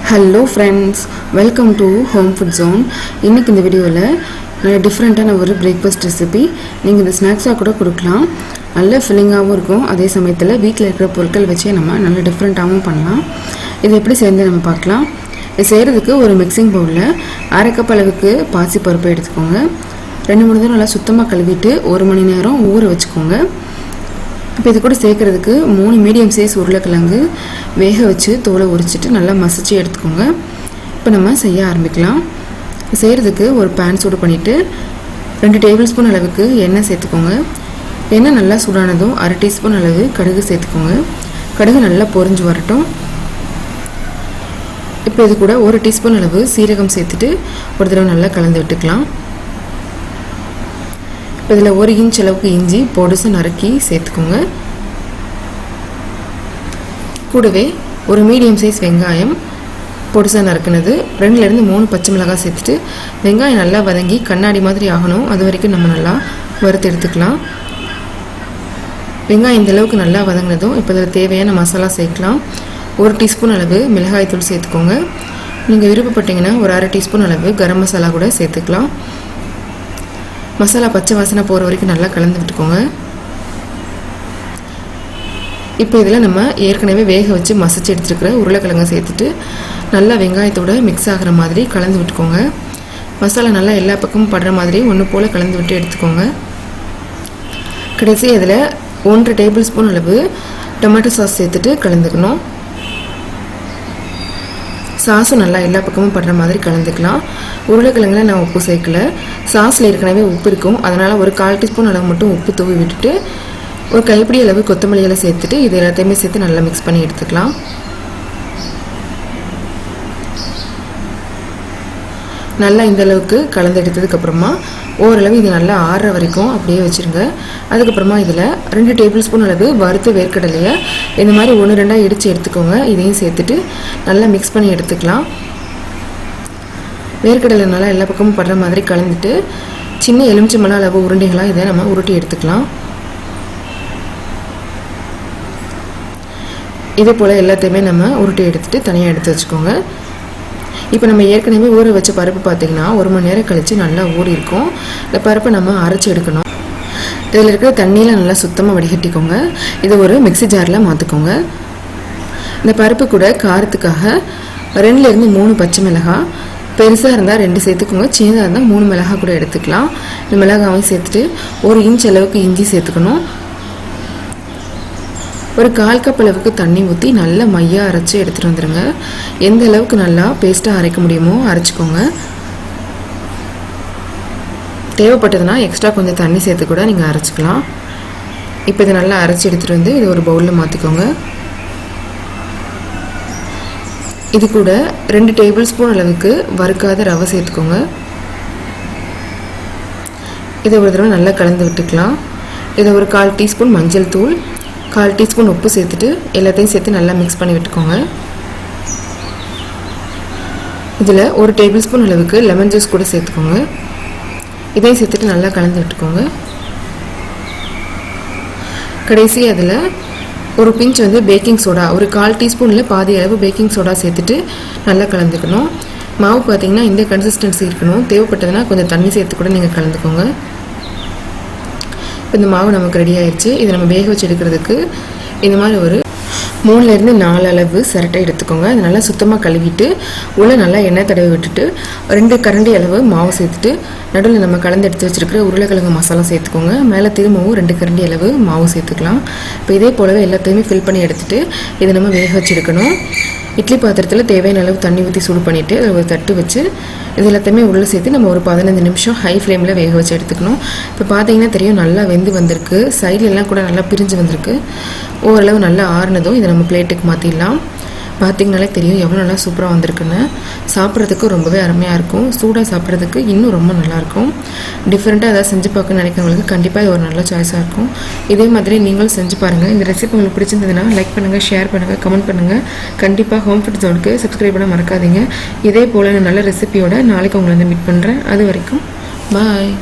Hello friends, welcome to home food zone. இன்றைக்கி இந்த வீடியோவில் நல்ல டிஃப்ரெண்ட்டான ஒரு பிரேக்ஃபாஸ்ட் ரெசிபி. நீங்கள் இந்த ஸ்நாக்ஸாக கூட கொடுக்கலாம். நல்ல ஃபில்லிங்காகவும் இருக்கும். அதே சமயத்தில் வீட்டில் இருக்கிற பொருட்கள் வச்சே நம்ம நல்ல டிஃப்ரெண்ட்டாகவும் பண்ணலாம். இது எப்படி சேர்ந்து நம்ம பார்க்கலாம். இது செய்கிறதுக்கு ஒரு மிக்சிங் பவுலில் 1/2 கப் அளவுக்கு பாசி பருப்பை எடுத்துக்கோங்க. 2-3 தடவை நல்லா சுத்தமாக கழுவிட்டு 1 மணி நேரம் ஊற வச்சுக்கோங்க. இப்போ இது கூட சேர்க்குறதுக்கு 3 மீடியம் சைஸ் உருளைக்கிழங்கு வேக வச்சு தோலை உரிச்சிட்டு நல்லா மசிச்சு எடுத்துக்கோங்க. இப்போ நம்ம செய்ய ஆரம்பிக்கலாம். செய்கிறதுக்கு ஒரு பேன் சூடு பண்ணிவிட்டு 2 டேபிள் ஸ்பூன் அளவுக்கு எண்ணெய் சேர்த்துக்கோங்க. எண்ணெய் நல்லா சூடானதும் 1/2 டீஸ்பூன் அளவு கடுகு சேர்த்துக்கோங்க. கடுகு நல்லா பொரிஞ்சு வரட்டும். இப்போ இது கூட 1 டீஸ்பூன் அளவு சீரகம் சேர்த்துட்டு ஒரு தடவை நல்லா கலந்து விட்டுக்கலாம். இப்போ இதில் 1 இன்ச் அளவுக்கு இஞ்சி பொடுசு நறுக்கி சேர்த்துக்கோங்க. கூடவே ஒரு மீடியம் சைஸ் வெங்காயம் பொடுசாக நறுக்குனது, 2-3 பச்சை மிளகாய் சேர்த்துட்டு வெங்காயம் நல்லா வதங்கி கண்ணாடி மாதிரி ஆகணும். அது வரைக்கும் நம்ம நல்லா வறுத்து எடுத்துக்கலாம். வெங்காயம் இந்த அளவுக்கு நல்லா வதங்கினதும் இப்போ இதில் தேவையான மசாலா சேர்க்கலாம். 1 டீஸ்பூன் அளவு மிளகாய் தூள் சேர்த்துக்கோங்க. நீங்கள் விருப்பப்பட்டீங்கன்னா ஒரு 1/2 டீஸ்பூன் அளவு கரம் மசாலா கூட சேர்த்துக்கலாம். மசாலா பச்சை வாசனை போகிற வரைக்கும் நல்லா கலந்து விட்டுக்கோங்க. இப்போ இதில் நம்ம ஏற்கனவே வேக வச்சு மசிச்சு எடுத்துருக்கிற உருளைக்கிழங்கை சேர்த்துட்டு நல்லா வெங்காயத்தோடு மிக்ஸ் ஆகிற மாதிரி கலந்து விட்டுக்கோங்க. மசாலா நல்லா எல்லா பக்கமும் படுற மாதிரி ஒன்று போல் கலந்து விட்டு எடுத்துக்கோங்க. கடைசி இதில் 1 டேபிள் ஸ்பூன் அளவு டொமேட்டோ சாஸ் சேர்த்துட்டு கலந்துக்கணும். சாஸும் நல்லா எல்லா பக்கமும் படுற மாதிரி கலந்துக்கலாம். உருளைக்கிழங்குல நான் உப்பு சேர்க்கல. சாஸில் ஏற்கனவே உப்பு இருக்கும். அதனால் ஒரு 1/4 டீஸ்பூன் அளவு மட்டும் உப்பு தூவி விட்டுட்டு ஒரு கைப்பிடி அளவு கொத்தமல்லிகளை சேர்த்துட்டு இது எல்லாத்தையுமே சேர்த்து நல்லா மிக்ஸ் பண்ணி எடுத்துக்கலாம். நல்லா இந்த அளவுக்கு கலந்து எடுத்ததுக்கப்புறமா ஓரளவு இது நல்லா ஆறுற வரைக்கும் அப்படியே வச்சுருங்க. அதுக்கப்புறமா இதில் 2 டேபிள் ஸ்பூன் அளவு வறுத்து வேர்க்கடலையை இந்த மாதிரி 1-2 இடித்து எடுத்துக்கோங்க. இதையும் சேர்த்துட்டு நல்லா மிக்ஸ் பண்ணி எடுத்துக்கலாம். வேர்க்கடலை நல்லா எல்லா பக்கமும் படுற மாதிரி கலந்துட்டு சின்ன எலுமிச்சம்பழம் அளவு உருண்டைகளாக இதை நம்ம உருட்டி எடுத்துக்கலாம். இதே போல் எல்லாத்தையுமே நம்ம உருட்டி எடுத்துகிட்டு தனியாக எடுத்து வச்சுக்கோங்க. இப்போ நம்ம ஏற்கனவே ஊற வச்ச பருப்பு பார்த்திங்கன்னா 1 மணி நேரம் கழித்து நல்லா ஊறி இருக்கும். இந்த பருப்பை நம்ம அரைச்சி எடுக்கணும். இதில் இருக்கிற தண்ணியில் நல்லா சுத்தமாக வடிகட்டிக்கோங்க. இதை ஒரு மிக்ஸி ஜாரில் மாற்றிக்கோங்க. இந்த பருப்பு கூட காரத்துக்காக 2-3 பச்சை மிளகாய், பெருசாக இருந்தால் 2 சேர்த்துக்கோங்க, சின்னதாக இருந்தால் 3 மிளகாய் கூட எடுத்துக்கலாம். இந்த மிளகாயும் சேர்த்துட்டு 1 இன்ச் அளவுக்கு இஞ்சி சேர்த்துக்கணும். ஒரு 1/4 கப் அளவுக்கு தண்ணி ஊற்றி நல்லா மையாக அரைச்சி எடுத்துகிட்டு வந்துடுங்க. எந்த அளவுக்கு நல்லா பேஸ்ட்டாக அரைக்க முடியுமோ அரைச்சிக்கோங்க. தேவைப்பட்டதுன்னா எக்ஸ்ட்ரா கொஞ்சம் தண்ணி சேர்த்து கூட நீங்கள் அரைச்சிக்கலாம். இப்போ இதை நல்லா அரைச்சி எடுத்துகிட்டு வந்து இது ஒரு பவுலில் மாற்றிக்கோங்க. இது கூட 2 டேபிள் ஸ்பூன் அளவுக்கு வறுக்காத ரவை சேர்த்துக்கோங்க. இதை ஒரு தடவை நல்லா கலந்து விட்டுக்கலாம். இதை ஒரு 1/4 டீஸ்பூன் மஞ்சள் தூள், 1/4 டீஸ்பூன் உப்பு சேர்த்துட்டு எல்லாத்தையும் சேர்த்து நல்லா மிக்ஸ் பண்ணி விட்டுக்கோங்க. இதில் 1 டேபிள் ஸ்பூன் அளவுக்கு லெமன் ஜூஸ் கூட சேர்த்துக்கோங்க. இதையும் சேர்த்துட்டு நல்லா கலந்து விட்டுக்கோங்க. கடைசி அதில் ஒரு பிஞ்ச் பேக்கிங் சோடா, ஒரு 1/4 டீஸ்பூனில் பாதி அளவு பேக்கிங் சோடா சேர்த்துட்டு நல்லா கலந்துக்கணும். மாவு பார்த்திங்கன்னா இந்த கன்சிஸ்டன்சி இருக்கணும். தேவைப்பட்டதுன்னா கொஞ்சம் தண்ணி சேர்த்து கூட நீங்கள் கலந்துக்கோங்க. இப்போ இந்த மாவு நமக்கு ரெடி ஆயிடுச்சு. இதை நம்ம வேக வச்சு எடுக்கிறதுக்கு இந்த மாதிரி ஒரு 3-4 அளவு சிரட்டை எடுத்துக்கோங்க. அது நல்லா சுத்தமாக கழுவிட்டு உள்ளே நல்லா எண்ணெய் தடவி விட்டுட்டு 2 கரண்டி அளவு மாவு சேர்த்துட்டு நடுவில் நம்ம கலந்து எடுத்து வச்சுருக்கிற உருளைக்கிழங்கு மசாலா சேர்த்துக்கோங்க. மேலே திரும்பவும் 2 கரண்டி அளவு மாவு சேர்த்துக்கலாம். இப்போ இதே போலவே எல்லாத்தையுமே ஃபில் பண்ணி எடுத்துகிட்டு இதை நம்ம வேக வச்சு எடுக்கணும். இட்லி பாத்திரத்தில் தேவையான அளவு தண்ணி ஊற்றி சூடு பண்ணிவிட்டு அதை ஒரு தட்டு வச்சு இது எல்லாத்தையுமே உள்ளே சேர்த்து நம்ம ஒரு 15 நிமிஷம் ஹை ஃப்ளேமில் வேக வச்சு எடுத்துக்கணும். இப்போ பார்த்தீங்கன்னா தெரியும் நல்லா வெந்து வந்திருக்கு. சைட்லெலாம் கூட நல்லா பிரிஞ்சு வந்திருக்கு. ஓரளவு நல்லா ஆறுனதும் இதை நம்ம பிளேட்டுக்கு மாற்றிடலாம். பார்த்திங்கனாலே தெரியும் எவ்வளோ நல்லா சூப்பராக வந்திருக்குன்னு. சாப்பிட்றதுக்கு ரொம்பவே அருமையாக இருக்கும். சூடாக சாப்பிட்றதுக்கு இன்னும் ரொம்ப நல்லாயிருக்கும். டிஃப்ரெண்ட்டாக ஏதாவது செஞ்சு பார்க்க நினைக்கிறவங்களுக்கு கண்டிப்பாக இது ஒரு நல்ல சாய்ஸாக இருக்கும். இதே மாதிரி நீங்களும் செஞ்சு பாருங்கள். இந்த ரெசிபி உங்களுக்கு பிடிச்சிருந்ததுன்னா லைக் பண்ணுங்கள், ஷேர் பண்ணுங்கள், கமெண்ட் பண்ணுங்கள். கண்டிப்பாக ஹோம் ஃபுட் ஜோனுக்கு சப்ஸ்கிரைப் பண்ண மறக்காதீங்க. இதே போல் நல்ல ரெசிபியோட நாளைக்கு உங்களை மீட் பண்ணுறேன். அது வரைக்கும் பாய்.